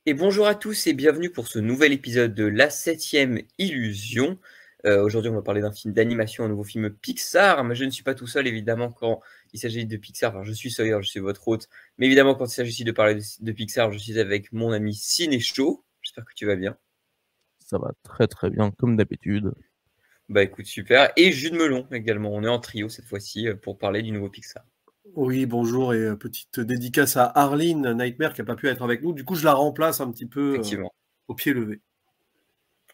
Et bonjour à tous et bienvenue pour ce nouvel épisode de La Septième Illusion. Aujourd'hui, on va parler d'un film d'animation, un nouveau film Pixar, mais je ne suis pas tout seul, évidemment, quand il s'agit de Pixar. Enfin, je suis Sawyer, je suis votre hôte, mais évidemment, quand il s'agit de parler de Pixar, je suis avec mon ami Cinécho. J'espère que tu vas bien. Ça va très très bien, comme d'habitude. Bah écoute, super. Et Jules Melon également, on est en trio cette fois-ci pour parler du nouveau Pixar. Oui, bonjour et petite dédicace à Arline Nightmare qui n'a pas pu être avec nous. Du coup, je la remplace un petit peu Effectivement. au pied levé.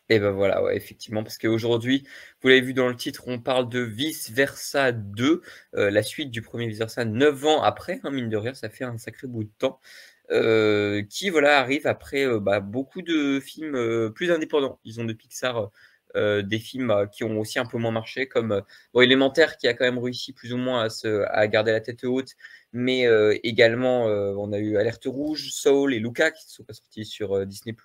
Et ben voilà, ouais, effectivement, parce qu'aujourd'hui, vous l'avez vu dans le titre, on parle de Vice Versa 2, la suite du premier Vice Versa 9 ans après, hein, mine de rien, ça fait un sacré bout de temps, qui voilà, arrive après beaucoup de films plus indépendants, disons de Pixar, des films qui ont aussi un peu moins marché, comme bon, Élémentaire qui a quand même réussi plus ou moins à garder la tête haute, mais également on a eu Alerte Rouge, Soul et Luca qui ne sont pas sortis sur Disney+.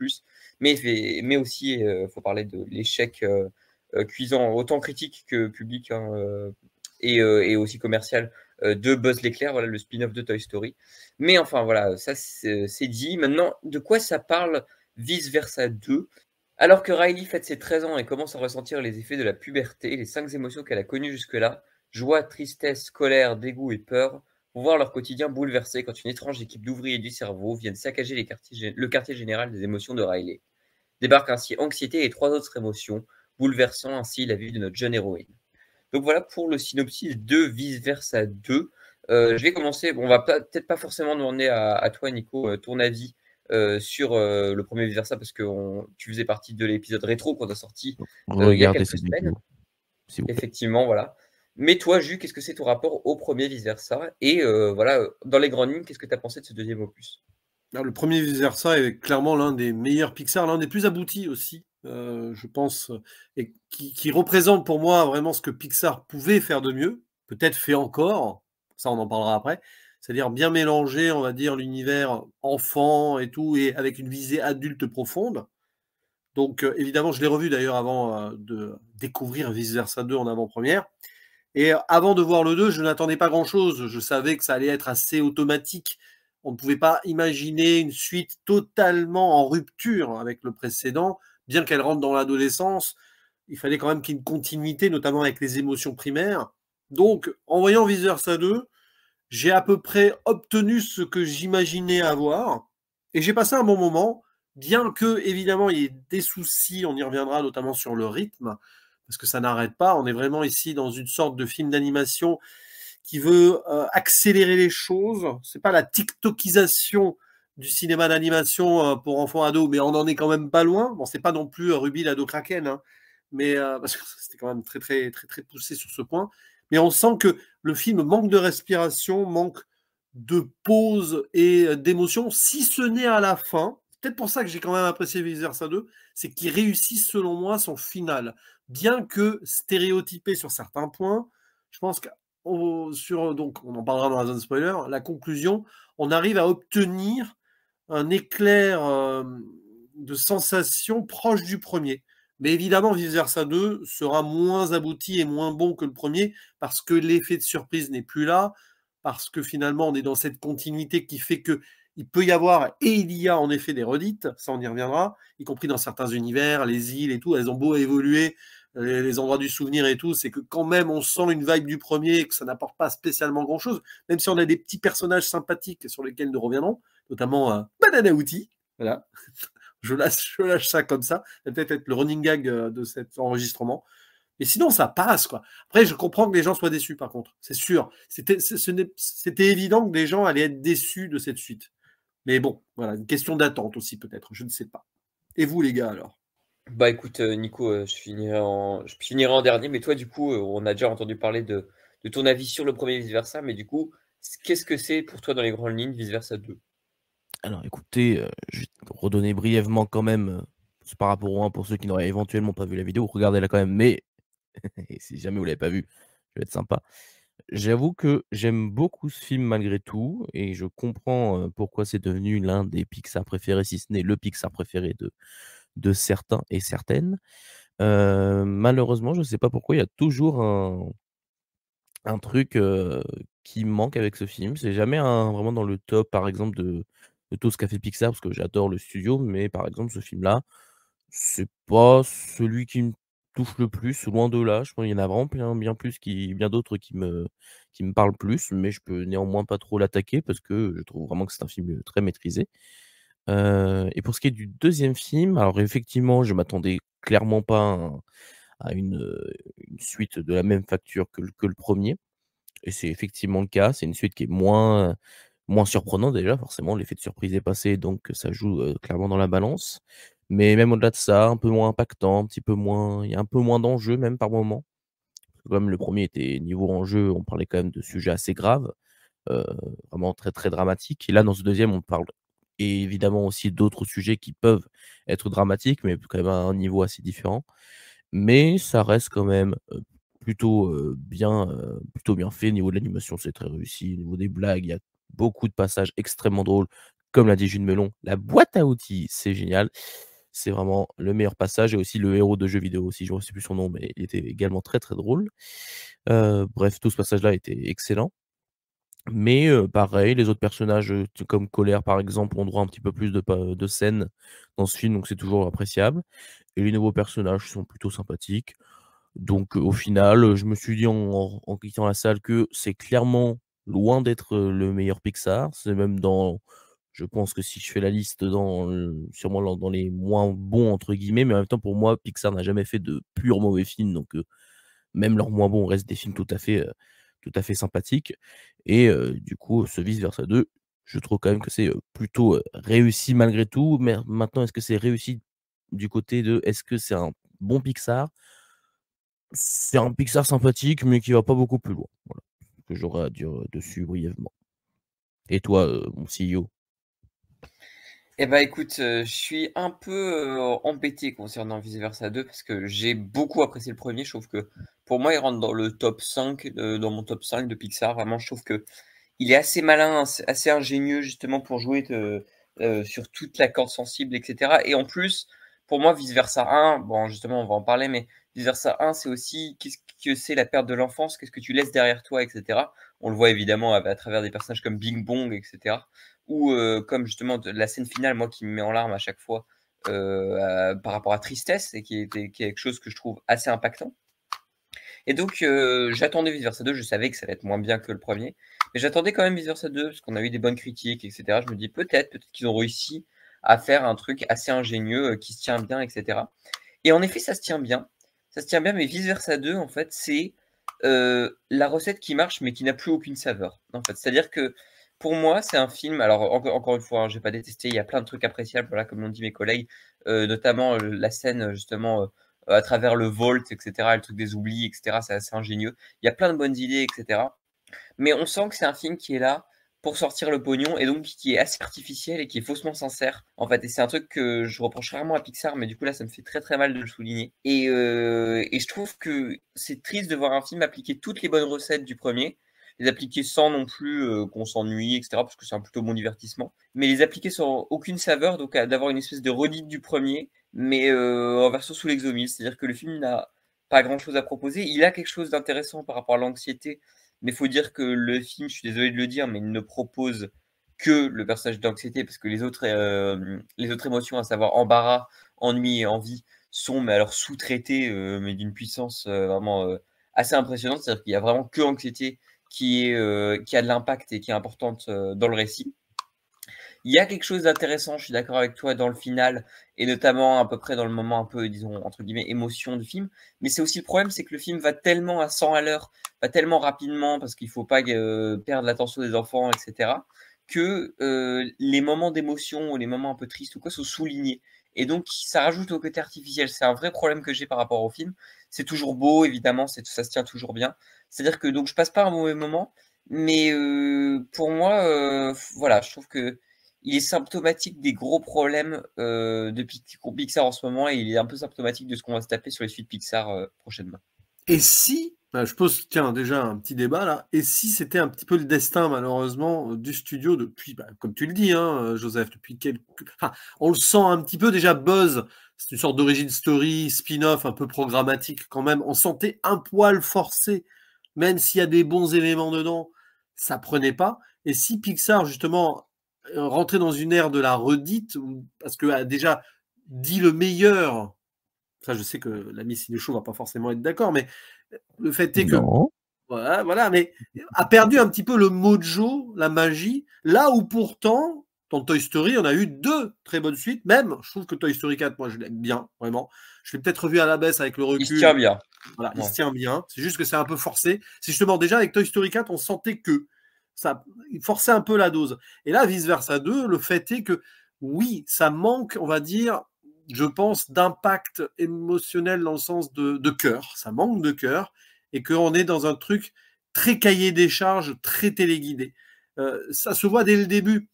Mais aussi, il faut parler de l'échec cuisant, autant critique que public, hein, et aussi commercial, de Buzz l'éclair, voilà, le spin-off de Toy Story. Mais enfin, voilà, ça c'est dit. Maintenant, de quoi ça parle Vice Versa 2? Alors que Riley fête ses 13 ans et commence à ressentir les effets de la puberté, les 5 émotions qu'elle a connues jusque-là, joie, tristesse, colère, dégoût et peur, vont voir leur quotidien bouleversé quand une étrange équipe d'ouvriers du cerveau viennent saccager le quartier général des émotions de Riley. Débarquent ainsi anxiété et 3 autres émotions, bouleversant ainsi la vie de notre jeune héroïne. Donc voilà pour le synopsis de Vice Versa 2. Je vais commencer, bon, on va peut-être pas forcément demander à toi, Nico, ton avis sur le premier Vice Versa, parce que tu faisais partie de l'épisode rétro qu'on a sorti il y a Regardez quelques cette semaines. vidéo, s'il vous plaît. Effectivement, voilà. Mais toi, Jus, qu'est-ce que c'est ton rapport au premier Vice Versa? Et voilà, dans les grandes lignes, qu'est-ce que tu as pensé de ce deuxième opus? Alors, le premier Vice Versa est clairement l'un des meilleurs Pixar, l'un des plus aboutis aussi, je pense, et qui représente pour moi vraiment ce que Pixar pouvait faire de mieux, peut-être fait encore, ça on en parlera après, c'est-à-dire bien mélanger, on va dire, l'univers enfant et tout, et avec une visée adulte profonde. Donc, évidemment, je l'ai revu d'ailleurs avant de découvrir Vice Versa 2 en avant-première. Et avant de voir le 2, je n'attendais pas grand-chose. Je savais que ça allait être assez automatique. On ne pouvait pas imaginer une suite totalement en rupture avec le précédent, bien qu'elle rentre dans l'adolescence. Il fallait quand même qu'il y ait une continuité, notamment avec les émotions primaires. Donc, en voyant Vice Versa 2, j'ai à peu près obtenu ce que j'imaginais avoir. Et j'ai passé un bon moment, bien que, évidemment, il y ait des soucis, on y reviendra notamment sur le rythme, parce que ça n'arrête pas. On est vraiment ici dans une sorte de film d'animation qui veut accélérer les choses. C'est pas la TikTokisation du cinéma d'animation pour enfants ados, mais on en est quand même pas loin. Bon, c'est pas non plus Ruby l'ado Kraken, hein, mais parce que c'était quand même très très très très poussé sur ce point. Mais on sent que le film manque de respiration, manque de pause et d'émotion, si ce n'est à la fin. C'est peut-être pour ça que j'ai quand même apprécié Vice Versa 2, c'est qu'il réussit selon moi son final. Bien que stéréotypé sur certains points, je pense que donc on en parlera dans la zone spoiler, la conclusion, on arrive à obtenir un éclair de sensation proche du premier. Mais évidemment, Vice Versa 2 sera moins abouti et moins bon que le premier parce que l'effet de surprise n'est plus là, parce que finalement on est dans cette continuité qui fait que il peut y avoir et il y a en effet des redites, ça on y reviendra, y compris dans certains univers, les îles et tout, elles ont beau évoluer, les endroits du souvenir et tout, c'est que quand même on sent une vibe du premier et que ça n'apporte pas spécialement grand-chose, même si on a des petits personnages sympathiques sur lesquels nous reviendrons, notamment Banana Outi, voilà, je lâche ça comme ça, ça va peut-être être le running gag de cet enregistrement. Et sinon, ça passe, quoi. Après, je comprends que les gens soient déçus, par contre. C'est sûr. C'était évident que les gens allaient être déçus de cette suite. Mais bon, voilà, une question d'attente aussi, peut-être. Je ne sais pas. Et vous, les gars, alors? Bah écoute, Nico, je finirai en dernier, mais toi, du coup, on a déjà entendu parler de ton avis sur le premier vice-versa, mais du coup, qu'est-ce que c'est pour toi dans les grandes lignes vice-versa 2? Alors écoutez, je vais redonner brièvement quand même, c'est par rapport au 1 pour ceux qui n'auraient éventuellement pas vu la vidéo, regardez-la quand même, mais et si jamais vous l'avez pas vu, je vais être sympa. J'avoue que j'aime beaucoup ce film malgré tout et je comprends, pourquoi c'est devenu l'un des Pixar préférés, si ce n'est le Pixar préféré de certains et certaines. Malheureusement, je ne sais pas pourquoi il y a toujours un truc, qui me manque avec ce film. C'est jamais un vraiment dans le top, par exemple, tout ce qu'a fait Pixar, parce que j'adore le studio, mais par exemple, ce film-là, c'est pas celui qui me touche le plus, loin de là. Je pense qu'il y en a vraiment bien d'autres qui me parlent plus, mais je peux néanmoins pas trop l'attaquer parce que je trouve vraiment que c'est un film très maîtrisé. Et pour ce qui est du deuxième film, alors effectivement, je m'attendais clairement pas à une suite de la même facture que le 1er, et c'est effectivement le cas. C'est une suite qui est moins surprenante déjà, forcément, l'effet de surprise est passé, donc ça joue, clairement dans la balance. Mais même au-delà de ça, un peu moins impactant, un petit peu moins il y a un peu moins d'enjeux même par moment. Comme le premier était niveau enjeu, on parlait quand même de sujets assez graves, heu, vraiment très, très dramatiques, et là, dans ce deuxième, on parle évidemment aussi d'autres sujets qui peuvent être dramatiques, mais quand même à un niveau assez différent. Mais ça reste quand même, plutôt bien fait. Au niveau de l'animation, c'est très réussi. Au niveau des blagues, il y a beaucoup de passages extrêmement drôles. Comme l'a dit Jules Melon, la boîte à outils, c'est génial. C'est vraiment le meilleur passage, et aussi le héros de jeux vidéo aussi, je ne sais plus son nom, mais il était également très, très drôle. Bref, tout ce passage-là était excellent. Mais pareil, les autres personnages, comme Colère par exemple, ont droit à un petit peu plus de scènes dans ce film, donc c'est toujours appréciable, et les nouveaux personnages sont plutôt sympathiques. Donc au final, je me suis dit en quittant la salle que c'est clairement loin d'être, le meilleur Pixar. C'est même dans je pense que si je fais la liste sûrement dans les «moins bons» entre guillemets, mais en même temps pour moi, Pixar n'a jamais fait de purs mauvais films, donc même leurs moins bons restent des films tout à fait sympathiques, et du coup, ce Vice Versa 2, je trouve quand même que c'est, plutôt, réussi malgré tout. Mais maintenant, est-ce que c'est réussi du côté de est-ce que c'est un bon Pixar? C'est un Pixar sympathique, mais qui va pas beaucoup plus loin. Voilà, ce que j'aurais à dire, dessus brièvement. Et toi, mon CEO? Eh bah, écoute, je suis un peu, embêté concernant Vice Versa 2 parce que j'ai beaucoup apprécié le premier. Je trouve que, pour moi, il rentre dans le top 5, dans mon top 5 de Pixar. Vraiment, je trouve qu'il est assez malin, assez ingénieux justement pour jouer sur toute la corde sensible, et cetera. Et en plus, pour moi, Vice Versa 1, bon, justement, on va en parler, mais Vice Versa 1, c'est aussi qu'est-ce que c'est la perte de l'enfance? Qu'est-ce que tu laisses derrière toi, et cetera. On le voit évidemment à travers des personnages comme Bing Bong, et cetera. Ou comme justement la scène finale, moi, qui me met en larmes à chaque fois, par rapport à Tristesse, et qui est quelque chose que je trouve assez impactant. Et donc, j'attendais Vice Versa 2, je savais que ça allait être moins bien que le premier, mais j'attendais quand même Vice Versa 2 parce qu'on a eu des bonnes critiques, et cetera. Je me dis peut-être qu'ils ont réussi à faire un truc assez ingénieux, qui se tient bien, et cetera. Et en effet, ça se tient bien. Ça se tient bien, mais Vice Versa 2, en fait, c'est la recette qui marche, mais qui n'a plus aucune saveur. En fait, c'est-à-dire que pour moi, c'est un film. Alors, encore une fois, hein, j'ai pas détesté. Il y a plein de trucs appréciables, voilà, comme l'ont dit mes collègues, notamment la scène justement à travers le Vault, etc., le truc des oublis, etc. C'est assez ingénieux. Il y a plein de bonnes idées, etc. Mais on sent que c'est un film qui est là pour sortir le pognon, et donc qui est assez artificiel et qui est faussement sincère, en fait. Et c'est un truc que je reproche rarement à Pixar, mais du coup là, ça me fait très très mal de le souligner. Et je trouve que c'est triste de voir un film appliquer toutes les bonnes recettes du premier, les appliquer sans non plus qu'on s'ennuie, etc., parce que c'est un plutôt bon divertissement, mais les appliquer sans aucune saveur, donc d'avoir une espèce de redite du premier, mais en version sous l'exomile. C'est-à-dire que le film n'a pas grand-chose à proposer. Il a quelque chose d'intéressant par rapport à l'anxiété, mais il faut dire que le film, je suis désolé de le dire, mais il ne propose que le personnage d'anxiété, parce que les autres émotions, à savoir embarras, ennui et envie, sont mais alors sous-traitées, mais d'une puissance vraiment assez impressionnante. C'est-à-dire qu'il y a vraiment que anxiété qui a de l'impact et qui est importante dans le récit. Il y a quelque chose d'intéressant, je suis d'accord avec toi, dans le final, et notamment à peu près dans le moment un peu, disons, entre guillemets, émotion du film. Mais c'est aussi le problème, c'est que le film va tellement à 100 à l'heure, va tellement rapidement, parce qu'il ne faut pas perdre l'attention des enfants, etc., que les moments d'émotion ou les moments un peu tristes ou quoi sont soulignés. Et donc, ça rajoute au côté artificiel. C'est un vrai problème que j'ai par rapport au film. C'est toujours beau, évidemment, ça se tient toujours bien. C'est-à-dire que donc je passe pas un mauvais moment, mais pour moi, voilà, je trouve que il est symptomatique des gros problèmes de Pixar en ce moment, et il est un peu symptomatique de ce qu'on va se taper sur les suites Pixar prochainement. Et si, je pose tiens, déjà un petit débat là, et si c'était un petit peu le destin malheureusement du studio depuis, comme tu le dis, hein, Joseph, depuis enfin, on le sent un petit peu déjà. Buzz, c'est une sorte d'origin story, spin-off un peu programmatique quand même. On sentait un poil forcé, même s'il y a des bons éléments dedans, ça prenait pas. Et si Pixar justement rentrer dans une ère de la redite, parce que déjà, dit le meilleur, ça je sais que l'ami Cinéchaud va pas forcément être d'accord, mais le fait est que, Non. voilà, mais a perdu un petit peu le mojo, la magie, là où pourtant, dans Toy Story, on a eu 2 très bonnes suites, même, je trouve que Toy Story 4, moi je l'aime bien, vraiment. Je l'ai peut-être revu à la baisse avec le recul. Il se tient bien. Voilà, il Ouais. se tient bien. C'est juste que c'est un peu forcé. C'est justement déjà avec Toy Story 4, on sentait que ça forçait un peu la dose. Et là, Vice Versa 2, le fait est que oui, ça manque, on va dire, je pense, d'impact émotionnel dans le sens de cœur. Ça manque de cœur et qu'on est dans un truc très cahier des charges, très téléguidé. Ça se voit dès le début.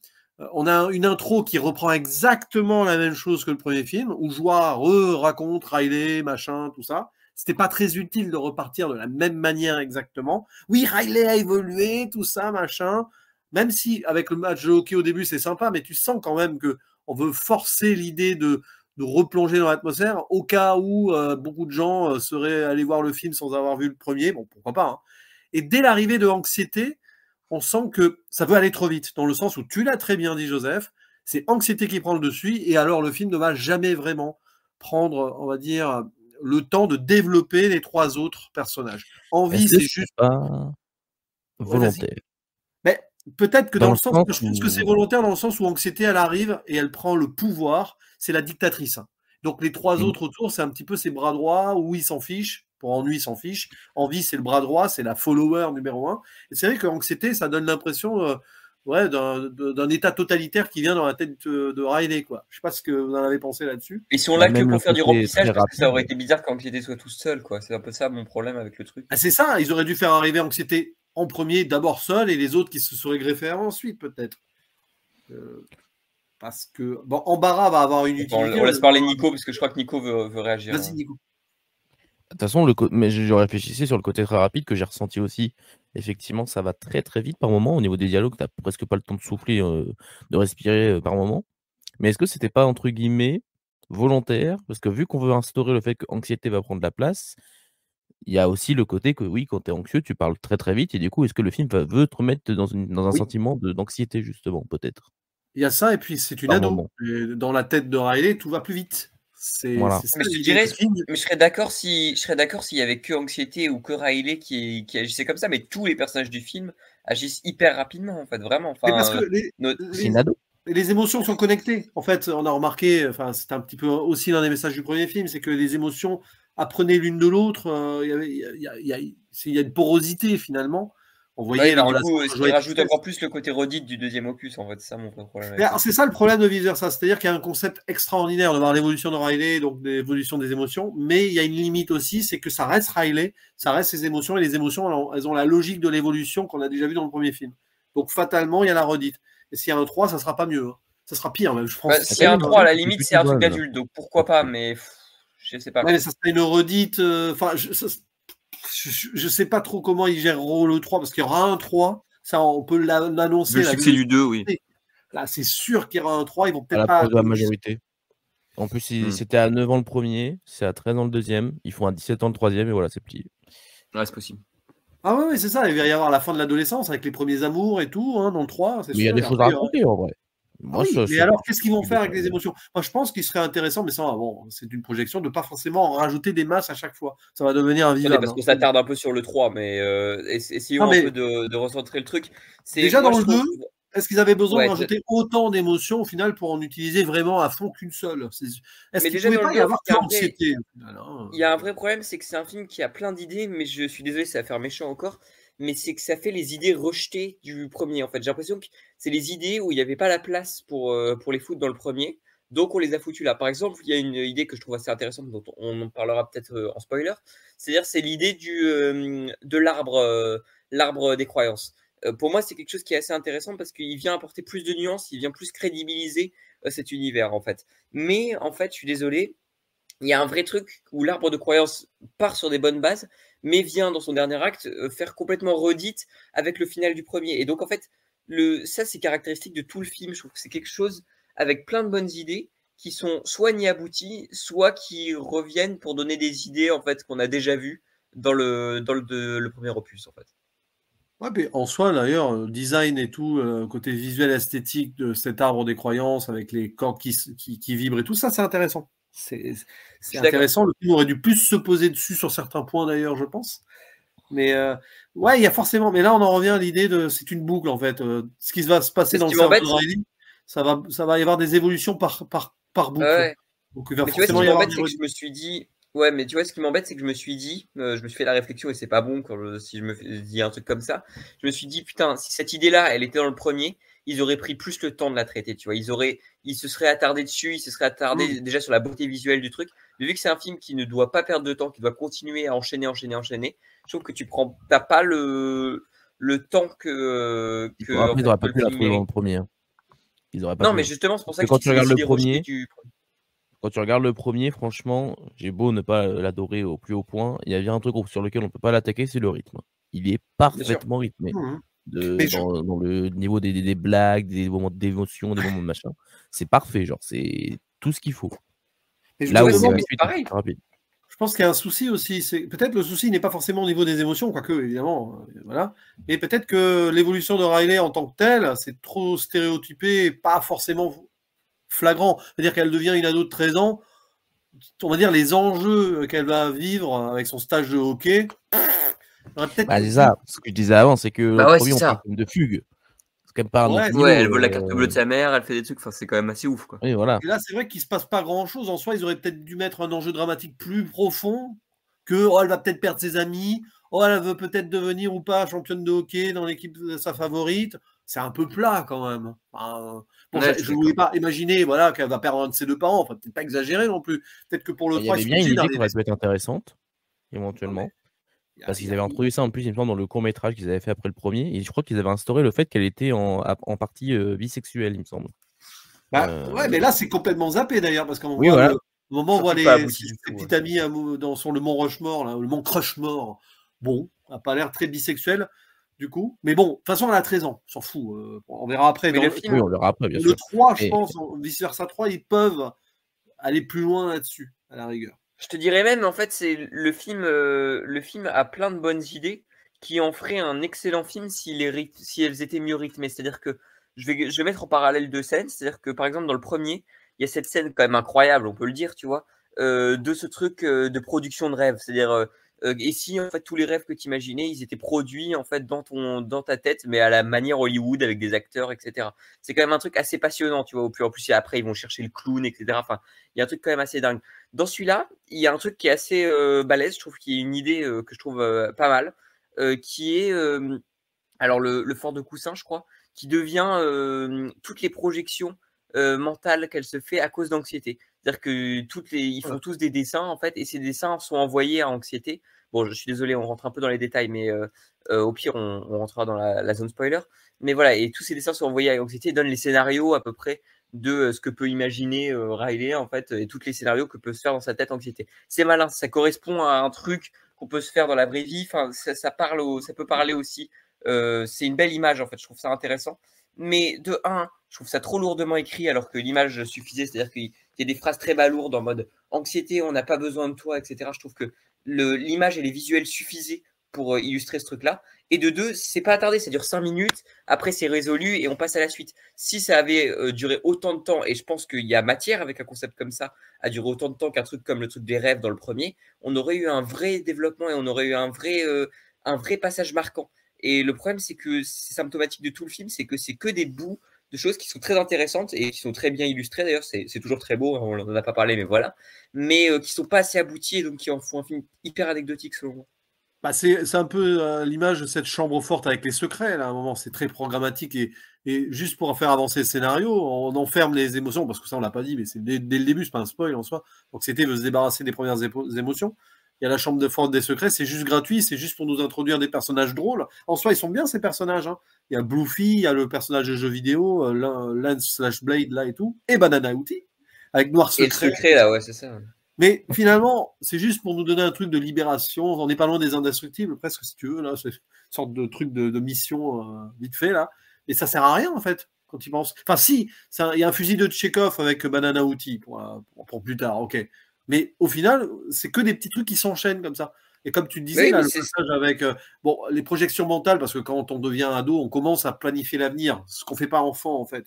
On a une intro qui reprend exactement la même chose que le premier film, où Joie raconte Riley, machin, tout ça. C'était pas très utile de repartir de la même manière exactement. Oui, Riley a évolué, tout ça, machin. Même si avec le match de hockey au début c'est sympa, mais tu sens quand même que on veut forcer l'idée de replonger dans l'atmosphère au cas où beaucoup de gens seraient allés voir le film sans avoir vu le premier. Bon, pourquoi pas. Hein. Et dès l'arrivée de Anxiété, on sent que ça peut aller trop vite, dans le sens où tu l'as très bien dit, Joseph, c'est Anxiété qui prend le dessus, et alors le film ne va jamais vraiment prendre, on va dire, le temps de développer les 3 autres personnages. Envie, Est-ce que c'est c'est juste... pas Ouais, vas-y. volontaire? Mais peut-être que Dans dans le le sens, sens je pense que c'est où volontaire dans le sens où Anxiété, elle arrive et elle prend le pouvoir, c'est la dictatrice. Donc les 3 mmh, autres autour, c'est un petit peu ses bras droits, où il s'en fiche, pour Ennui, il s'en fiche. Envie, c'est le bras droit, c'est la follower numéro 1. Et c'est vrai que Anxiété, ça donne l'impression ouais, d'un état totalitaire qui vient dans la tête de Riley, quoi. Je sais pas ce que vous en avez pensé là-dessus. Ils sont bah, là que même le pour faire du côté remplissage très parce que ça aurait rapide. été bizarre qu'Anxiété soit tout seul, quoi. C'est un peu ça mon problème avec le truc. Ah, c'est ça, ils auraient dû faire arriver Anxiété en premier, d'abord seul, et les autres qui se seraient greffés ensuite, peut-être. Parce que, bon, Embarras va avoir une Bon, utilité. on laisse parler Nico parce que je crois que Nico veut réagir. Vas-y, Nico. De toute façon, mais je réfléchissais sur le côté très rapide que j'ai ressenti aussi. Effectivement, ça va très, très vite par moment. Au niveau des dialogues, tu as presque pas le temps de souffler, de respirer, par moment. Mais est-ce que c'était pas, entre guillemets, volontaire? Parce que vu qu'on veut instaurer le fait que anxiété va prendre la place, il y a aussi le côté que oui, quand tu es anxieux, tu parles très, très vite et du coup, est-ce que le film veut te remettre dans un Oui, sentiment d'anxiété justement, peut-être, il y a ça, et puis c'est une par ado. moment? Et dans la tête de Riley, tout va plus vite. C'est Voilà. ça Mais je te l'idée. dirais, Le film, mais je serais d'accord s'il y avait que Anxiété ou que Riley qui agissait comme ça, mais tous les personnages du film agissent hyper rapidement, en fait, vraiment. mais parce Enfin, que C'est une ado. les émotions sont connectées. En fait, on a remarqué, enfin, c'est un petit peu aussi l'un des messages du premier film, c'est que les émotions apprenaient l'une de l'autre. Il y a une porosité finalement. On ouais, voyait la mais du relation coup, entre ce joie qui et rajoute tristesse. encore plus le côté redite du deuxième opus, en fait. C'est ça mon vrai problème Mais avec le alors, c'est film. ça le problème de Vice Versa, c'est-à-dire qu'il y a un concept extraordinaire de voir l'évolution de Riley, donc l'évolution des émotions, mais il y a une limite aussi, c'est que ça reste Riley, ça reste ses émotions, et les émotions, elles ont la logique de l'évolution qu'on a déjà vu dans le premier film. Donc fatalement, il y a la redite. Et s'il y a un 3, ça sera pas mieux. Hein. Ça sera pire même, je Bah, pense. La s'il y a un 3, à 4 la c'était limite, c'est plutôt un truc bonne, d'adulte, donc pourquoi pour le pas, coup. mais je sais pas, Ouais, mais quoi. ça serait une redite. Enfin, je sais pas trop comment ils gèreront le 3, parce qu'il y aura un 3, ça on peut Vu l'annoncer, le là, vu succès le du 2, oui. succès. Là, c'est sûr qu'il y aura un 3, ils vont À peut-être pas l'approche de la attendre. majorité. En plus, Mmh. c'était à 9 ans le premier, c'est à 13 ans le deuxième, ils font à 17 ans le troisième et voilà, c'est plié. Ouais, c'est possible. Ah ouais, ouais, c'est ça, il va y avoir la fin de l'adolescence avec les premiers amours et tout, hein, dans le 3, c'est Mais il y a sûr. des Et choses à après, raconter en vrai. ah Moi, oui, ça mais c'est alors qu'est-ce qu'ils vont je suis faire avec d'accord, les mais émotions? Moi, je pense qu'il serait intéressant, mais ça, bon, c'est une projection, de pas forcément en rajouter des masses à chaque fois. Ça va devenir Attendez, invivable. parce Hein. qu'on s'attarde un peu sur le 3, mais Non, essayons un peu mais de recentrer le truc. C'est, déjà moi, dans je le 2, trouve, est-ce qu'ils avaient besoin de ouais, rajouter autant d'émotions au final pour en utiliser vraiment à fond qu'une seule? Est-ce mais qu'il déjà pouvait dans le pas y 2, en fait, avoir que anxiété au final, hein? il y a un vrai problème, c'est que c'est un film qui a plein d'idées, mais je suis désolé, ça va faire méchant encore, mais c'est que ça fait les idées rejetées du premier, en fait. J'ai l'impression que c'est les idées où il n'y avait pas la place pour les foutre dans le premier, donc on les a foutues là. Par exemple, il y a une idée que je trouve assez intéressante, dont on en parlera peut-être en spoiler, c'est-à-dire c'est l'idée de l'arbre des croyances. Pour moi, c'est quelque chose qui est assez intéressant parce qu'il vient apporter plus de nuances, il vient plus crédibiliser cet univers, en fait. Mais en fait, je suis désolé, il y a un vrai truc où l'arbre de croyance part sur des bonnes bases, mais vient dans son dernier acte faire complètement redite avec le final du premier. Et donc en fait, ça c'est caractéristique de tout le film. Je trouve que c'est quelque chose avec plein de bonnes idées qui sont soit inabouties, soit qui reviennent pour donner des idées en fait qu'on a déjà vues dans le premier opus en fait. Ouais, mais en soi, d'ailleurs, design et tout, côté visuel, esthétique de cet arbre des croyances avec les cordes qui vibrent et tout ça, c'est intéressant. Je C'est suis d'accord. intéressant. Le film aurait dû plus se poser dessus sur certains points, d'ailleurs, je pense. Mais ouais, il y a forcément. Mais là, on en revient à l'idée de. C'est une boucle, en fait. Ce qui va se passer Mais ce dans le qui cerveau m'embête, de Riley, ça va y avoir des évolutions par boucle. ouais. Donc, il va Mais tu vois, ce forcément qui y avoir m'embête, des. c'est que je me suis dit, ouais, mais tu vois, ce qui m'embête, c'est que je me suis dit, je me suis fait la réflexion et c'est pas bon si je me dis un truc comme ça. Je me suis dit, putain, si cette idée-là, elle était dans le premier, ils auraient pris plus le temps de la traiter, tu vois. Ils se seraient attardés dessus, ils se seraient attardés déjà sur la beauté visuelle du truc. Mais vu que c'est un film qui ne doit pas perdre de temps, qui doit continuer à enchaîner, je trouve que t'as pas le temps en Après, ils fait, auraient que pas le pu la film trouver dans le mérite. premier. Hein. Ils auraient pas Non, pu. mais Hein. justement, c'est pour Parce ça que que je quand dis que tu c'est regardes aussi le des rejetés premier, du. franchement, j'ai beau ne pas l'adorer au plus haut point, il y avait un truc sur lequel on peut pas l'attaquer, c'est le rythme. Il est Bien sûr. parfaitement rythmé. Mhm. Mais Dans le niveau des blagues, des moments d'émotion, des moments de machin. C'est parfait, genre, c'est tout ce qu'il faut. Là Ouais, où justement, la mais c'est suite est pareil. plus rapide. je pense qu'il y a un souci aussi. Peut-être le souci n'est pas forcément au niveau des émotions, quoique évidemment, voilà. Mais peut-être que l'évolution de Riley en tant que telle, c'est trop stéréotypé, et pas forcément flagrant. C'est-à-dire qu'elle devient une ado de 13 ans. On va dire les enjeux qu'elle va vivre avec son stage de hockey. On aurait peut-être Bah, c'est dû. ça. Ce que je disais avant, c'est que dans Bah le ouais, premier, c'est on parle ça. quand même de fugue. C'est quand même pas un autre Ouais. Ouais, niveau. elle vole la carte bleue de sa mère, elle fait des trucs, enfin, c'est quand même assez ouf, quoi. Oui, voilà. Et là, c'est vrai qu'il se passe pas grand-chose. En soi, ils auraient peut-être dû mettre un enjeu dramatique plus profond que oh, elle va peut-être perdre ses amis, oh, elle veut peut-être devenir ou pas championne de hockey dans l'équipe de sa favorite. C'est un peu plat quand même. Enfin, bon, Ouais, je je suis ne voulais d'accord. pas imaginer voilà, qu'elle va perdre un de ses deux parents. Enfin, peut-être pas exagérer non plus. Peut-être que pour le Bah, il y 3, ils avait sont bien une obligés idée qui d'arriver. aurait pu être intéressante, Non, mais éventuellement. il y a- Parce il y qu'ils a- avaient introduit ça en plus, il me semble, dans le court-métrage qu'ils avaient fait après le premier. Et je crois qu'ils avaient instauré le fait qu'elle était en partie bisexuelle, il me semble. Bah, ouais, mais là, c'est complètement zappé d'ailleurs, parce qu'on Oui, voit voilà. au moment où on voit Surtout pas abouti du ses tout, ouais. petites amies sur le mont Rushmore, là, le mont Crushmore. Bon, ça n'a pas l'air très bisexuel, du coup. Mais bon, de toute façon, elle a 13 ans, on s'en fout. On verra après. Mais Dans le Oui, film, on verra après, bien le sûr. 3, je Mais pense, vice-versa 3, ils peuvent aller plus loin là-dessus, à la rigueur. je te dirais même, en fait, c'est le film a plein de bonnes idées qui en feraient un excellent film si elles étaient mieux rythmées. C'est-à-dire que je vais mettre en parallèle deux scènes. C'est-à-dire que, par exemple, dans le premier, il y a cette scène quand même incroyable, on peut le dire, tu vois, de ce truc de production de rêve. C'est-à-dire, et si, en fait, tous les rêves que tu imaginais, ils étaient produits, en fait, dans ta tête, mais à la manière Hollywood, avec des acteurs, etc. C'est quand même un truc assez passionnant, tu vois. Puis en plus, après, ils vont chercher le clown, etc. Enfin, il y a un truc quand même assez dingue. Dans celui-là, il y a un truc qui est assez balèze, je trouve, qui est une idée que je trouve pas mal, qui est alors le fort de coussin, je crois, qui devient toutes les projections mentales qu'elle se fait à cause d'anxiété. C'est-à-dire que ils font tous des dessins en fait, et ces dessins sont envoyés à anxiété. Bon, je suis désolé, on rentre un peu dans les détails, mais au pire, on rentrera dans la zone spoiler. Mais voilà, et tous ces dessins sont envoyés à anxiété, donnent les scénarios à peu près de ce que peut imaginer Riley en fait, et tous les scénarios que peut se faire dans sa tête anxiété. C'est malin, ça correspond à un truc qu'on peut se faire dans la vraie vie. Enfin, ça peut parler aussi. C'est une belle image en fait, je trouve ça intéressant. Mais de un, je trouve ça trop lourdement écrit alors que l'image suffisait, c'est-à-dire qu'il y a des phrases très balourdes en mode anxiété, on n'a pas besoin de toi, etc. Je trouve que l'image et les visuels suffisaient pour illustrer ce truc-là. Et de deux, c'est pas attardé, ça dure 5 minutes, après c'est résolu et on passe à la suite. Si ça avait duré autant de temps, et je pense qu'il y a matière avec un concept comme ça à durer autant de temps qu'un truc comme le truc des rêves dans le premier, on aurait eu un vrai développement et on aurait eu un vrai passage marquant. Et le problème, c'est que c'est symptomatique de tout le film, c'est que c'est que des bouts de choses qui sont très intéressantes et qui sont très bien illustrées. D'ailleurs, c'est toujours très beau, hein, on n'en a pas parlé, mais voilà. Mais qui sont pas assez aboutis et donc qui en font un film hyper anecdotique selon moi. Bah, c'est un peu l'image de cette chambre forte avec les secrets. Là, à un moment, c'est très programmatique et juste pour faire avancer le scénario, on enferme les émotions parce que ça, on l'a pas dit, mais c'est dès le début, c'est pas un spoil en soi. Donc, c'était veut se débarrasser des premières émotions. Il y a la chambre de forte des secrets, c'est juste gratuit, c'est juste pour nous introduire des personnages drôles. En soi, ils sont bien ces personnages. Hein. Il y a Bluffy, il y a le personnage de jeu vidéo, Lance/Blade là et tout, et Banana Outi avec Noir Et le Secret. secret, là, ouais, c'est ça. Mais finalement, c'est juste pour nous donner un truc de libération. On n'est pas loin des Indestructibles, presque, si tu veux. Là, c'est une sorte de truc de mission vite fait, là. Et ça sert à rien, en fait, quand tu penses. Enfin, si, il y a un fusil de Tchekhov avec Banana Outi pour plus tard, ok. Mais au final, c'est que des petits trucs qui s'enchaînent comme ça. Et comme tu le disais, Oui, là, mais le c'est passage avec les projections mentales, parce que quand on devient ado, on commence à planifier l'avenir, ce qu'on fait pas enfant en fait.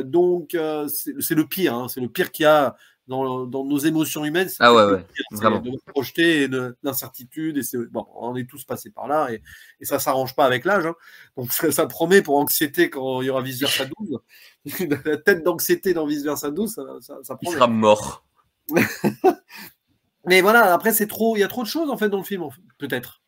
Donc c'est le pire, hein, c'est le pire qu'il y a dans nos émotions humaines, c'est ah ouais, peut-être le ouais, pire, c'est vraiment. de projeter l'incertitude. Et bon, on est tous passés par là et ça s'arrange pas avec l'âge. Hein. Donc ça promet pour anxiété quand il y aura Vice Versa 12. La tête d'anxiété dans Vice Versa 12, ça Il promet. sera mort. Mais voilà, après, il y a trop de choses en fait dans le film, peut-être.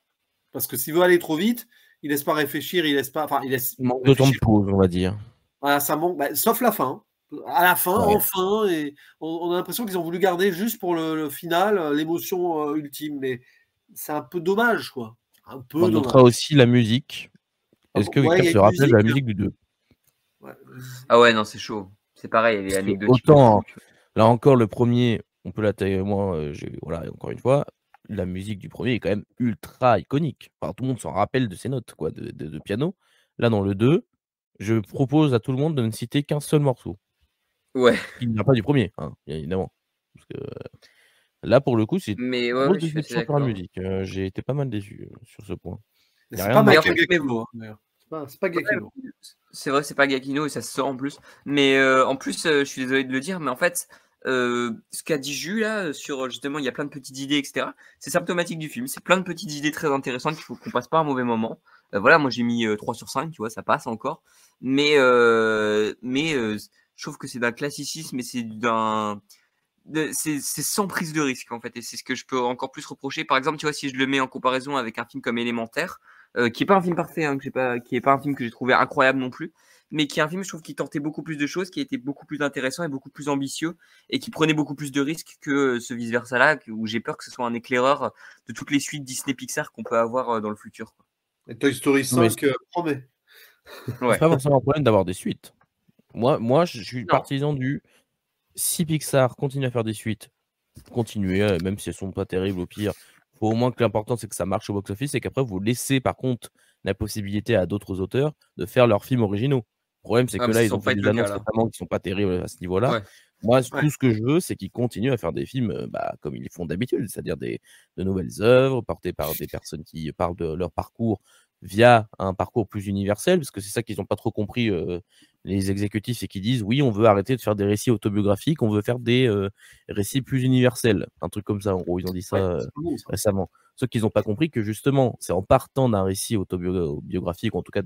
Parce que s'il veut aller trop vite, il laisse pas réfléchir, il laisse Il manque de temps de réfléchir. pause, on va dire. Voilà, ça manque, sauf la fin. À la fin, Ouais. enfin, et on a l'impression qu'ils ont voulu garder juste pour le final l'émotion ultime. Mais c'est un peu dommage, quoi. Un peu On notera dommage. aussi la musique. Ah Est-ce bon, que ouais, il quelqu'un y a se une rappelle de la musique. musique du 2? Ouais. Ah ouais, non, c'est chaud. C'est pareil, elle est Parce que anecdotique de autant, fou. là encore, le premier, on peut l'attaquer, moi, voilà, encore une fois, la musique du premier est quand même ultra iconique. Enfin, tout le monde s'en rappelle de ses notes, quoi, de piano. Là, dans le 2, je propose à tout le monde de ne citer qu'un seul morceau, Ouais, qui ne vient pas du premier, hein, bien évidemment. Parce que là, pour le coup, c'est mais ouais, grosse ouais, je suis assez déception sur la d'accord. musique. J'ai été pas mal déçu sur ce point. Mais Il y a c'est rien pas de Mais en marquant. Michael fait, mais Giacchino, hein, d'ailleurs. C'est pas ouais, Giacchino. c'est vrai, c'est pas Gakino et ça se sent en plus. Mais en plus, je suis désolé de le dire, mais en fait, ce qu'a dit Jules là, sur justement, il y a plein de petites idées, etc. C'est symptomatique du film. C'est plein de petites idées très intéressantes qu'il faut qu'on passe pas un mauvais moment. Voilà, moi j'ai mis 3 sur 5, tu vois, ça passe encore. Mais je trouve que c'est d'un classicisme et c'est sans prise de risque en fait, et c'est ce que je peux encore plus reprocher. Par exemple, tu vois, si je le mets en comparaison avec un film comme Élémentaire, qui est pas un film parfait, hein, qui est pas un film que j'ai trouvé incroyable non plus, mais qui est un film, je trouve, qui tentait beaucoup plus de choses, qui était beaucoup plus intéressant et beaucoup plus ambitieux, et qui prenait beaucoup plus de risques que ce vice versa là, où j'ai peur que ce soit un éclaireur de toutes les suites Disney Pixar qu'on peut avoir dans le futur. Et Toy Story Non, mais 5 promet. c'est Ouais. pas forcément un problème d'avoir des suites. Moi, je suis Non. partisan du si Pixar continue à faire des suites, continuez, même si elles sont pas terribles au pire. Faut au moins que l'important c'est que ça marche au box-office et qu'après vous laissez par contre la possibilité à d'autres auteurs de faire leurs films originaux. Le problème c'est Ah, que mais ça là, ils ont semble pas fait être des le cas annonces là. récemment qui sont pas terribles à ce niveau-là. Ouais. Moi, Ouais. tout ce que je veux, c'est qu'ils continuent à faire des films, comme ils font d'habitude, c'est-à-dire de nouvelles œuvres portées par des personnes qui parlent de leur parcours via un parcours plus universel, parce que c'est ça qu'ils ont pas trop compris, les exécutifs, c'est qu'ils disent: «Oui, on veut arrêter de faire des récits autobiographiques, on veut faire des, récits plus universels». Un truc comme ça, en gros, ils ont dit ça, Ouais, c'est pas bon, ça. récemment. Sauf qu'ils ont pas compris que justement, c'est en partant d'un récit autobiographique, en tout cas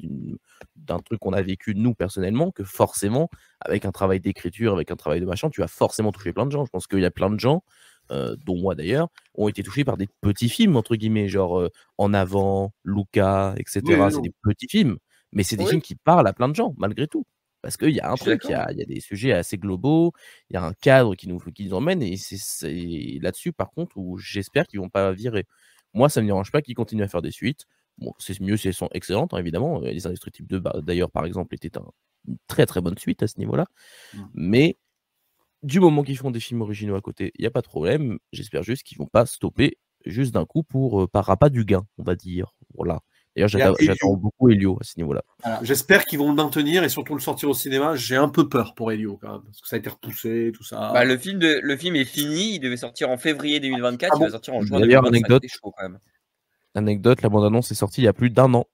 d'un truc qu'on a vécu nous personnellement, que forcément, avec un travail d'écriture, avec un travail de machin, tu vas forcément toucher plein de gens. Je pense qu'il y a plein de gens, dont moi d'ailleurs, ont été touchés par des «petits films» entre guillemets, genre, En Avant, Luca et Oui, cetera. oui, C'est non. des petits films, mais c'est des Oui, films qui parlent à plein de gens malgré tout. Parce qu'il y a un je suis truc, il y d'accord. a il y a des sujets assez globaux, il y a un cadre qui nous emmène et c'est là-dessus par contre où j'espère qu'ils vont pas virer. Moi, ça me dérange pas qu'ils continuent à faire des suites. Bon, c'est mieux si elles sont excellentes, hein, évidemment. Les Indestructibles 2, bah, d'ailleurs, par exemple, était une très, très bonne suite à ce niveau-là. Mmh. Mais du moment qu'ils font des films originaux à côté, il y a pas de problème. J'espère juste qu'ils vont pas stopper juste d'un coup par appât du gain, on va dire. Voilà. D'ailleurs, Il y a j'attends Elio. beaucoup Elio à ce niveau-là. Voilà. J'espère qu'ils vont le maintenir et surtout le sortir au cinéma. J'ai un peu peur pour Elio quand même, parce que ça a été repoussé, tout Bah, ça. le film est fini, il devait sortir en février Ah 2024, il va bon? sortir en juin D'ailleurs, 2025, c'est chaud quand même. anecdote, la bande-annonce est sortie il y a plus d'1 an.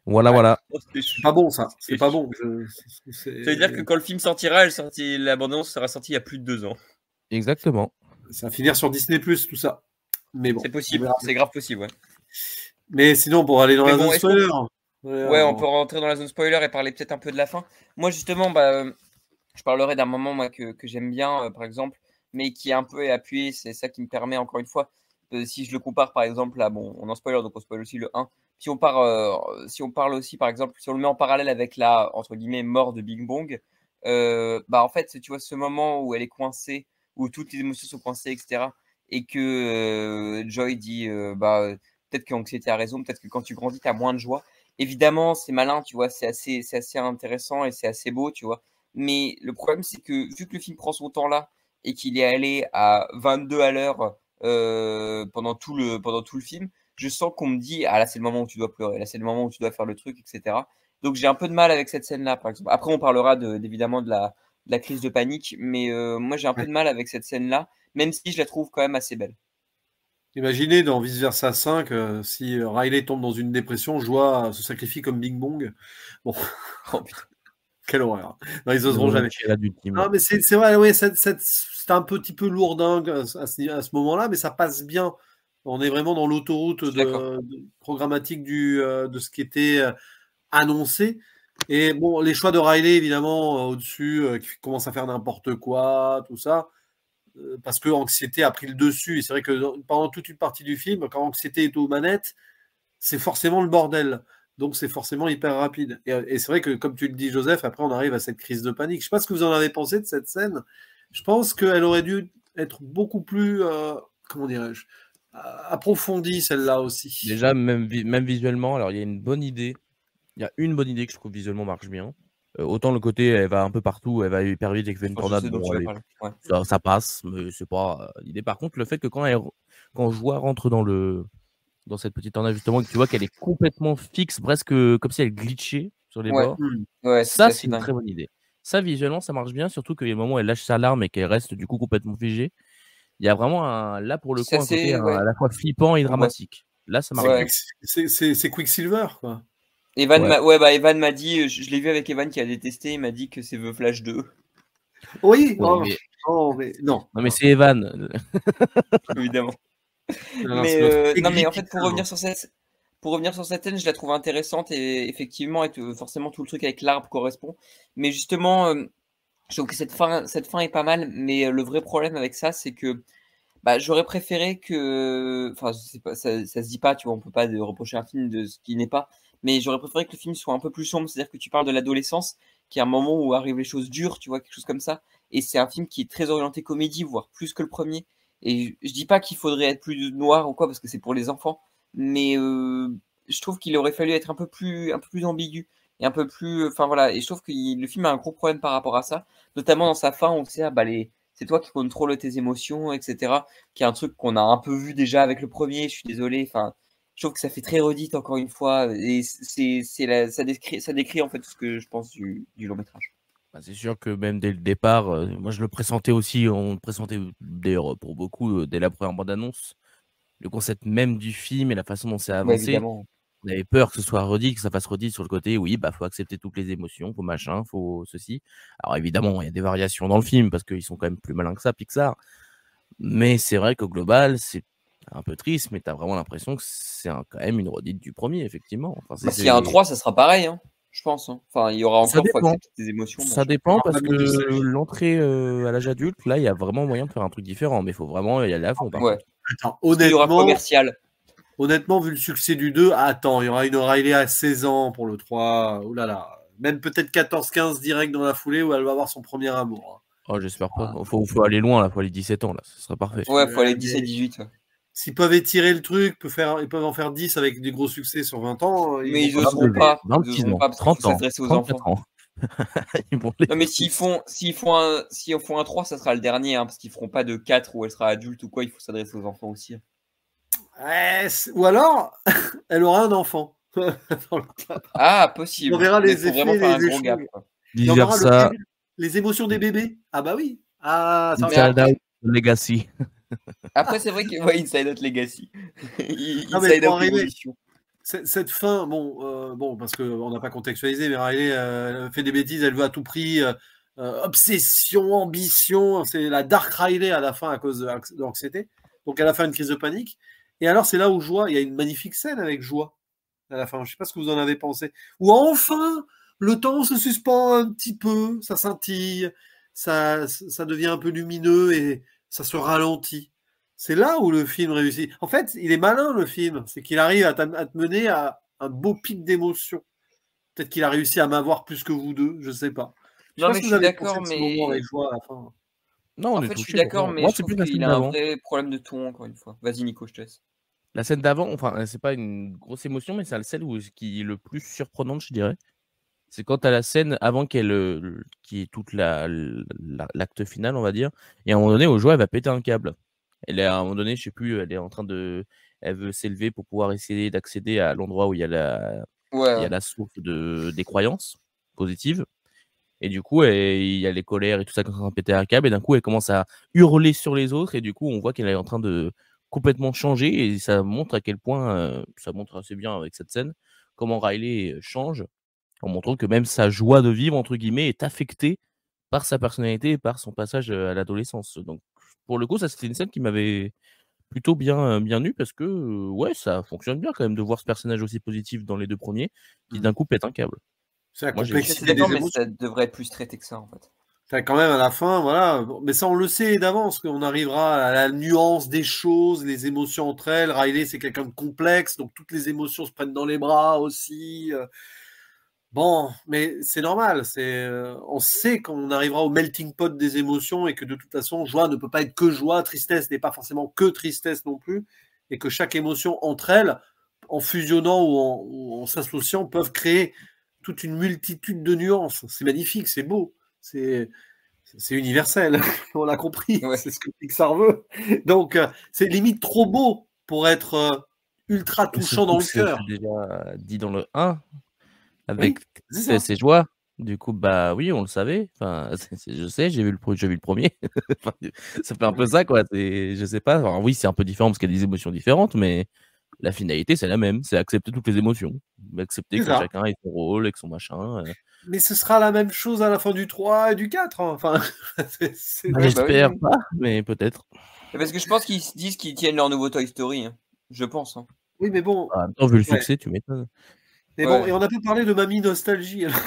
Voilà, Ouais. voilà. Oh, c'est C'est pas chaud, bon ça. C'est c'est pas chaud. bon. Ça veut dire que quand le film sortira, la bande-annonce sera sortie il y a plus de 2 ans. Exactement. Ça va finir sur Disney+, tout ça. Mais bon, C'est on possible, verra bien. c'est grave possible, ouais. Mais sinon, pour aller dans Mais la bon, zone spoiler. ouais, on peut rentrer dans la zone spoiler et parler peut-être un peu de la fin. Moi, justement, je parlerai d'un moment moi, que j'aime bien, par exemple, mais qui est un peu appuyé. C'est ça qui me permet, encore une fois, si je le compare, par exemple, là, bon, on en spoiler, donc on spoil aussi le 1. Si on parle aussi, par exemple, si on le met en parallèle avec la, entre guillemets, mort de Bing Bong, en fait, tu vois, ce moment où elle est coincée, où toutes les émotions sont coincées, etc., et que Joy dit, peut-être que l'anxiété a raison, peut-être que quand tu grandis, tu as moins de joie. Évidemment, c'est malin, tu vois, c'est assez intéressant et c'est assez beau, tu vois. Mais le problème, c'est que vu que le film prend son temps là et qu'il est allé à 22 à l'heure pendant tout le film, je sens qu'on me dit, ah là, c'est le moment où tu dois pleurer, là, c'est le moment où tu dois faire le truc, etc. Donc j'ai un peu de mal avec cette scène-là, par exemple. Après, on parlera évidemment de la crise de panique, mais moi, j'ai un peu Ouais. de mal avec cette scène-là, même si je la trouve quand même assez belle. Imaginez dans Vice Versa 5, si Riley tombe dans une dépression, Joie se sacrifie comme Bing Bong. Bon, Oh, putain. quelle horreur. Non, ils oseront jamais. Non, mais c'est vrai, oui, c'est un petit peu lourdingue à ce moment-là, mais ça passe bien. On est vraiment dans l'autoroute programmatique de ce qui était annoncé. Et bon, les choix de Riley, évidemment, au-dessus, qui commence à faire n'importe quoi, tout ça, parce que Anxiété a pris le dessus. Et c'est vrai que pendant toute une partie du film, quand Anxiété est aux manettes, c'est forcément le bordel. Donc c'est forcément hyper rapide. Et c'est vrai que, comme tu le dis, Joseph, après on arrive à cette crise de panique. Je ne sais pas ce que vous en avez pensé de cette scène. Je pense qu'elle aurait dû être beaucoup plus, comment dirais-je, approfondie, celle-là aussi. Déjà, même visuellement, alors il y a une bonne idée. Il y a une bonne idée que je trouve visuellement marche bien. Autant le côté, elle va un peu partout, elle va hyper vite et qu'elle fait une tornade, bon, ça passe, mais c'est pas l'idée. Par contre, le fait que quand Joie rentre dans cette petite tornade, justement, que tu vois qu'elle est complètement fixe, presque comme si elle glitchait sur les bords. Ça, c'est une très bonne idée. Ça, visuellement, ça marche bien, surtout qu'il y a un moment où elle lâche sa larme et qu'elle reste du coup complètement figée. Il y a vraiment là pour le coup un côté à la fois flippant et dramatique. Là, ça marche bien. C'est Quicksilver, quoi. Evan m'a dit, je l'ai vu avec Evan qui a détesté, il m'a dit que c'est The Flash 2. Oui, mais non. Non, mais c'est Evan. Évidemment. Non, mais en fait, pour revenir sur cette scène, je la trouve intéressante et effectivement, forcément, tout le truc avec l'arbre correspond. Mais justement, je trouve que cette fin est pas mal. Mais le vrai problème avec ça, c'est que j'aurais préféré que. Enfin, ça se dit pas, tu vois, on peut pas reprocher un film de ce qui n'est pas. Mais j'aurais préféré que le film soit un peu plus sombre. C'est-à-dire que tu parles de l'adolescence, qui est un moment où arrivent les choses dures, tu vois, quelque chose comme ça. Et c'est un film qui est très orienté comédie, voire plus que le premier. Et je dis pas qu'il faudrait être plus noir ou quoi, parce que c'est pour les enfants. Mais je trouve qu'il aurait fallu être un peu plus ambigu. Et un peu plus. Enfin voilà. Et je trouve que le film a un gros problème par rapport à ça. Notamment dans sa fin, on sait, c'est toi qui contrôles tes émotions, etc. Qui est un truc qu'on a un peu vu déjà avec le premier. Je suis désolé. Enfin, je trouve que ça fait très redite encore une fois. Et ça décrit en fait tout ce que je pense du long métrage. C'est sûr que même dès le départ, moi je le pressentais aussi. On le pressentait d'ailleurs pour beaucoup dès la première bande-annonce. Le concept même du film et la façon dont c'est avancé. On avait peur que ce soit redit, que ça fasse redit sur le côté, oui, faut accepter toutes les émotions, faut machin, faut ceci. Alors évidemment, il y a des variations dans le film parce qu'ils sont quand même plus malins que ça, Pixar. Mais c'est vrai qu'au global, c'est un peu triste, mais tu as vraiment l'impression que c'est quand même une redite du premier, effectivement. Enfin, s'il y a un 3, ça sera pareil, hein, je pense. Hein. Enfin, il y aura encore faut accepter des émotions. Ça dépend parce que l'entrée à l'âge adulte, là, il y a vraiment moyen de faire un truc différent, mais il faut vraiment y aller à fond. Par contre. Attends, honnêtement, il y aura commercial. Honnêtement, vu le succès du 2, il y aura une Riley à 16 ans pour le 3. Ouh là là. Même peut-être 14-15 direct dans la foulée où elle va avoir son premier amour. Oh, j'espère pas. Faut aller loin, là. Faut aller 17 ans, là. Ce serait parfait. Ouais, faut aller 17-18. S'ils peuvent étirer le truc, ils peuvent en faire 10 avec des gros succès sur 20 ans. Mais ils n'oseront pas. 26 ans, 30 ans, aux enfants. Non, mais s'ils font un 3, ça sera le dernier, hein, parce qu'ils feront pas de 4 où elle sera adulte ou quoi, il faut s'adresser aux enfants aussi. Ou alors, elle aura un enfant. Possible. On verra les effets, vraiment faire un gros gap. Les émotions des bébés. Ah bah oui. Inside Out Legacy. Après, c'est vrai que Inside Out Legacy. Inside Out Evolution. Cette fin, parce qu'on n'a pas contextualisé, mais Riley fait des bêtises, elle veut à tout prix, obsession, ambition, c'est la Dark Riley à la fin à cause de l'anxiété. Donc elle a fait une crise de panique. Et alors c'est là où il y a une magnifique scène avec Joie à la fin. Je ne sais pas ce que vous en avez pensé. Où enfin, le temps se suspend un petit peu, ça scintille, ça devient un peu lumineux et ça se ralentit. C'est là où le film réussit. En fait, il est malin, le film. C'est qu'il arrive à te mener à un beau pic d'émotion. Peut-être qu'il a réussi à m'avoir plus que vous deux, je ne sais pas. Non, mais je suis d'accord, mais... avec Joie à la fin. Non, en fait, je suis d'accord, mais je trouve qu'il a un vrai problème de ton, encore une fois. Vas-y, Nico, je te laisse. La scène d'avant, enfin, c'est pas une grosse émotion, mais c'est celle qui est le plus surprenante, je dirais. C'est quand tu as la scène avant qui est toute l'acte final, on va dire. Et à un moment donné, au Joie, elle va péter un câble. Elle est à un moment donné, je sais plus, elle veut s'élever pour pouvoir essayer d'accéder à l'endroit où il y a la source des croyances positives. Et du coup, il y a les colères et tout ça qui sont en train de péter un câble. Et d'un coup, elle commence à hurler sur les autres. Et du coup, on voit qu'elle est en train de complètement changé et ça montre à quel point, ça montre assez bien avec cette scène, comment Riley change, en montrant que même sa «joie de vivre» entre guillemets est affectée par sa personnalité et par son passage, à l'adolescence. Donc pour le coup, ça c'était une scène qui m'avait plutôt bien eu parce que, ouais, ça fonctionne bien quand même de voir ce personnage aussi positif dans les 2 premiers, qui d'un coup pète un câble. C'est la Moi j'ai Je suis assez complexité d'accord, des mais émotions. ça devrait être plus traité que ça, en fait. T'as quand même à la fin, voilà. Mais ça, on le sait d'avance, qu'on arrivera à la nuance des choses, les émotions entre elles. Riley, c'est quelqu'un de complexe, donc toutes les émotions se prennent dans les bras aussi. Bon, mais c'est normal. On sait qu'on arrivera au melting pot des émotions et que de toute façon, joie ne peut pas être que joie, tristesse n'est pas forcément que tristesse non plus, et que chaque émotion entre elles, en fusionnant ou en s'associant, peuvent créer toute une multitude de nuances. C'est magnifique, c'est beau, c'est universel. On l'a compris, Ouais. c'est ce que Pixar veut. Donc, c'est limite trop beau pour être ultra touchant dans le cœur. C'est déjà dit dans le 1 avec Oui, c'est ça. tristesse et joie. Du coup, bah oui, on le savait. Enfin, je sais, j'ai vu le 1er. Enfin, ça fait un peu ça, quoi. Je sais pas. Alors, oui, c'est un peu différent parce qu'il y a des émotions différentes, mais la finalité, c'est la même. C'est accepter toutes les émotions. Accepter C'est que ça. chacun ait son rôle, avec son machin. Mais ce sera la même chose à la fin du 3 et du 4. Hein. Enfin, Bah, oui, j'espère oui. pas, mais peut-être. Parce que je pense qu'ils se disent qu'ils tiennent leur nouveau Toy Story. Hein. Je pense. Hein. Oui, mais bon. En même temps, vu le Ouais. succès, tu m'étonnes. Mais Ouais. bon, et on n'a pas parlé de Mamie Nostalgie. Alors.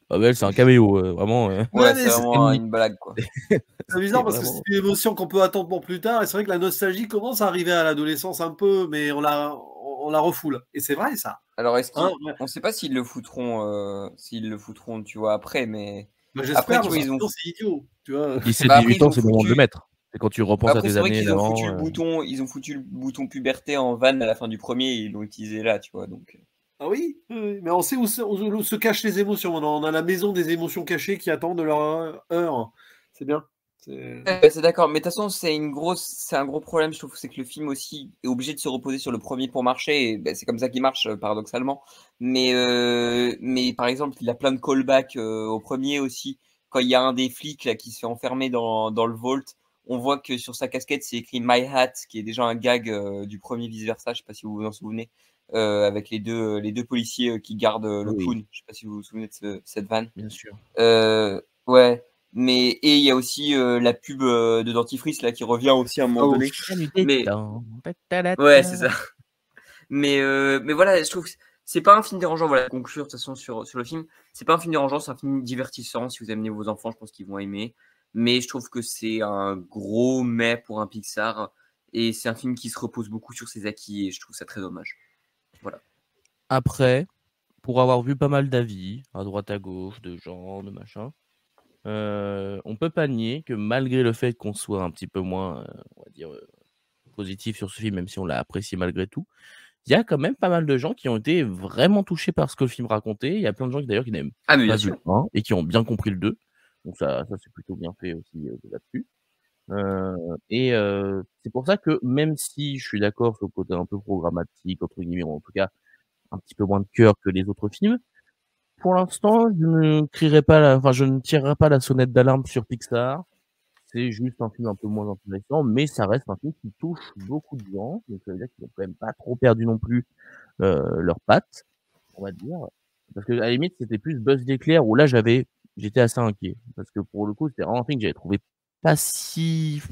Ah ouais, c'est un caméo, vraiment. Ouais, Ouais, mais c'est vraiment une blague, quoi. c'est bizarre parce que c'est une émotion qu'on peut attendre pour plus tard. Et c'est vrai que la nostalgie commence à arriver à l'adolescence un peu, mais on la refoule. Et c'est vrai, ça. Alors, est-ce qu'ils... Hein, ouais. On ne sait pas s'ils le foutront, tu vois, après, mais... Bah, Après, j'espère, tu parce vois, que ils ont... sinon, c'est idiot. Tu vois. Si c'est Bah, après, 18 ils ans, ont c'est le moment de le foutu... mettre. C'est quand tu repenses à Après, tes c'est vrai années qu'ils ont foutu d'avant. le bouton, ils ont foutu le bouton puberté en vanne à la fin du premier et ils l'ont utilisé là, tu vois, donc... Ah oui, oui, mais on sait où se cachent les émotions. On a la maison des émotions cachées qui attendent leur heure. C'est bien. C'est d'accord, mais de toute façon, c'est un gros problème, je trouve, c'est que le film aussi est obligé de se reposer sur le premier pour marcher, et ben, c'est comme ça qu'il marche, paradoxalement. Mais par exemple, il a plein de callbacks au premier aussi. Quand il y a un des flics là, qui se fait enfermer dans le vault, on voit que sur sa casquette, c'est écrit My Hat, qui est déjà un gag du premier vice-versa, je sais pas si vous vous en souvenez, avec les deux policiers qui gardent le Oui. clown. Je sais pas si vous vous souvenez de cette vanne. Bien sûr. Ouais. Et il y a aussi la pub de dentifrice là qui revient aussi à un moment Oh, donné. Mais ouais, c'est ça. Mais voilà, je trouve que c'est pas un film dérangeant. Voilà, conclure de toute façon sur le film. C'est pas un film dérangeant, c'est un film divertissant. Si vous amenez vos enfants, je pense qu'ils vont aimer. Mais je trouve que c'est un gros mais pour un Pixar. Et c'est un film qui se repose beaucoup sur ses acquis et je trouve ça très dommage. Voilà. Après, pour avoir vu pas mal d'avis, à droite à gauche, de gens, de machin, on peut pas nier que malgré le fait qu'on soit un petit peu moins, on va dire, positif sur ce film, même si on l'a apprécié malgré tout, il y a quand même pas mal de gens qui ont été vraiment touchés par ce que le film racontait. Il y a plein de gens d'ailleurs qui n'aiment Ah mais pas bien vu sûr. le 1 et qui ont bien compris le 2. Donc ça c'est plutôt bien fait aussi, là-dessus. C'est pour ça que même si je suis d'accord sur le côté un peu «programmatique» entre guillemets, ou en tout cas un petit peu moins de cœur que les autres films, pour l'instant, je ne tirerai pas la sonnette d'alarme sur Pixar. C'est juste un film un peu moins intéressant, mais ça reste un film qui touche beaucoup de gens. Donc ça veut dire qu'ils ont quand même pas trop perdu non plus, leurs pattes, on va dire. Parce qu'à la limite, c'était plus Buzz l'éclair où là j'étais assez inquiet. Parce que pour le coup, c'était vraiment un film que j'avais trouvé pas si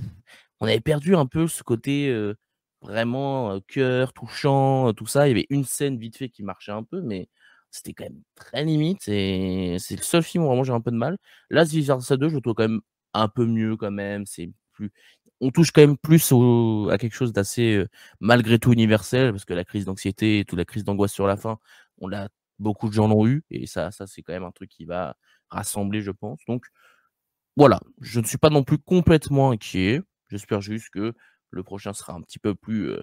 on avait perdu un peu ce côté, vraiment, cœur, touchant, tout ça. Il y avait une scène vite fait qui marchait un peu, mais c'était quand même très limite et c'est le seul film où vraiment j'ai un peu de mal. Là, Vice Versa 2, je le trouve quand même un peu mieux quand même, c'est plus on touche quand même plus à quelque chose d'assez, malgré tout universel parce que la crise d'anxiété et toute la crise d'angoisse sur la fin, beaucoup de gens l'ont eu et ça c'est quand même un truc qui va rassembler, je pense. Donc voilà, je ne suis pas non plus complètement inquiet. J'espère juste que le prochain sera un petit peu plus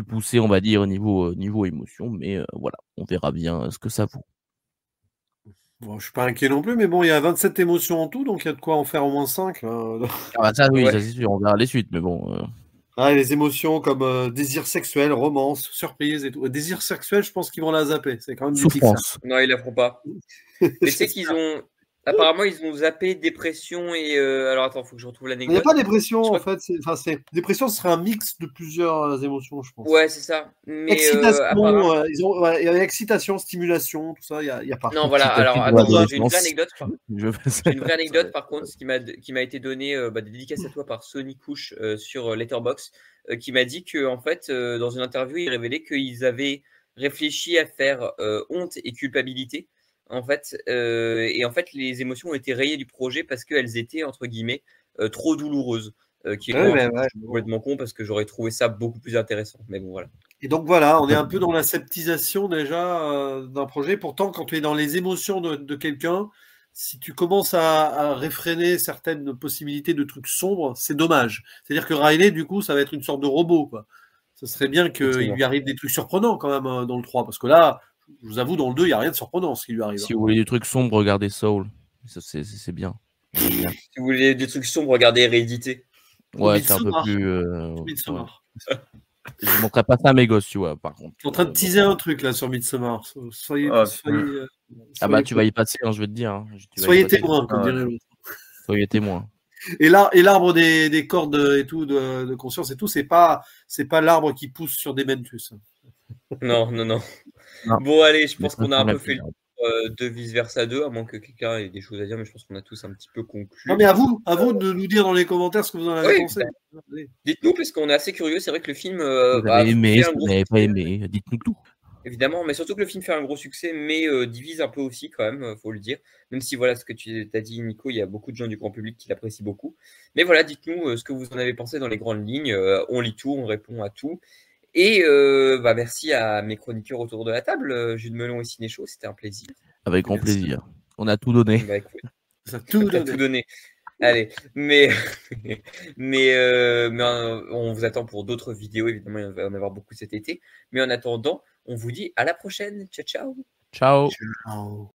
poussé, on va dire, au niveau émotion, mais voilà, on verra bien, ce que ça vaut. Bon, je suis pas inquiet non plus, mais bon, il y a 27 émotions en tout, donc il y a de quoi en faire au moins 5. Là. Ah bah ça oui, Ouais. ça c'est sûr, on verra les suites, mais bon, Ah, et les émotions comme désir sexuel, romance, surprise et tout. Désir sexuel, je pense qu'ils vont la zapper. C'est quand même du Pixar. souffrance. Non, ils la feront pas. Mais tu sais qu'ils J'espère. ont. Apparemment, ils ont zappé dépression et alors attends, faut que je retrouve Il n'y a l'anecdote. pas dépression, Je en crois fait. Dépression, ce serait un mix de plusieurs émotions, je pense. Ouais, c'est ça. Mais Excitation, apparemment, il y a excitation, stimulation, tout ça, il y a pas. non, voilà. Alors Excitatif de attends, j'ai une vraie l'adolescence. anecdote. Je J'ai une vraie anecdote Ouais. par contre, qui m'a été donnée, des dédicaces à toi par Sony Couche sur Letterboxd, qui m'a dit que en fait, dans une interview, il révélait qu'ils avaient réfléchi à faire honte et culpabilité, en fait, et en fait, les émotions ont été rayées du projet parce qu'elles étaient entre guillemets trop douloureuses, qui est Ouais, moi un mais truc que ouais. je trouve complètement con parce que j'aurais trouvé ça beaucoup plus intéressant. Mais bon, voilà. Et donc voilà, on est un peu dans l'aseptisation déjà d'un projet. Pourtant, quand tu es dans les émotions de quelqu'un, si tu commences à réfréner certaines possibilités de trucs sombres, c'est dommage. C'est-à-dire que Riley, du coup, ça va être une sorte de robot, quoi. Ce serait bien qu'il Effectivement. lui arrive des trucs surprenants quand même dans le 3. Parce que là, je vous avoue, dans le 2, il n'y a rien de surprenant ce qui lui arrive. Si vous voulez des trucs sombres, regardez Soul. C'est bien. J'aime bien. Si vous voulez des trucs sombres, regardez Hérédité. Ouais, c'est un peu Midsommar. plus. Midsommar. Ouais. Je montrerai pas ça à mes gosses, tu vois, par contre. Je suis en train de teaser un truc là sur Midsommar. Soyez, Ah, Ah bah, tu vas y passer, hein, je vais te dire. Hein. Tu vas y soyez passer. témoins, comme Ah ouais. dirait l'autre. Soyez témoins. Et l'arbre des cordes et tout, de conscience et tout, c'est pas l'arbre qui pousse sur des mentus. Non, non, non. Non. Bon, allez, je Mais pense qu'on a un peu ça, fait le tour de Vice Versa 2, à moins que quelqu'un ait des choses à dire, mais je pense qu'on a tous un petit peu conclu. Non, mais à vous de nous dire dans les commentaires ce que vous en avez Oui, pensé. Allez. Dites-nous, parce qu'on est assez curieux. C'est vrai que le film vous avez aimé, fait ce un que gros vous n'avez pas succès, aimé. Dites-nous tout. évidemment, mais surtout que le film fait un gros succès, mais divise un peu aussi, quand même, faut le dire. Même si, voilà, ce que tu as dit, Nico, il y a beaucoup de gens du grand public qui l'apprécient beaucoup. Mais voilà, dites-nous ce que vous en avez pensé dans les grandes lignes. On lit tout, on répond à tout. Et merci à mes chroniqueurs autour de la table, Jules Melon et Cinéchaud, c'était un plaisir. Avec grand Merci. plaisir. On a tout donné. Bah, écoute, Ça a tout t'as donné. tout donné. Allez, mais on vous attend pour d'autres vidéos, évidemment, il va en avoir beaucoup cet été. Mais en attendant, on vous dit à la prochaine. Ciao, ciao. Ciao. Ciao.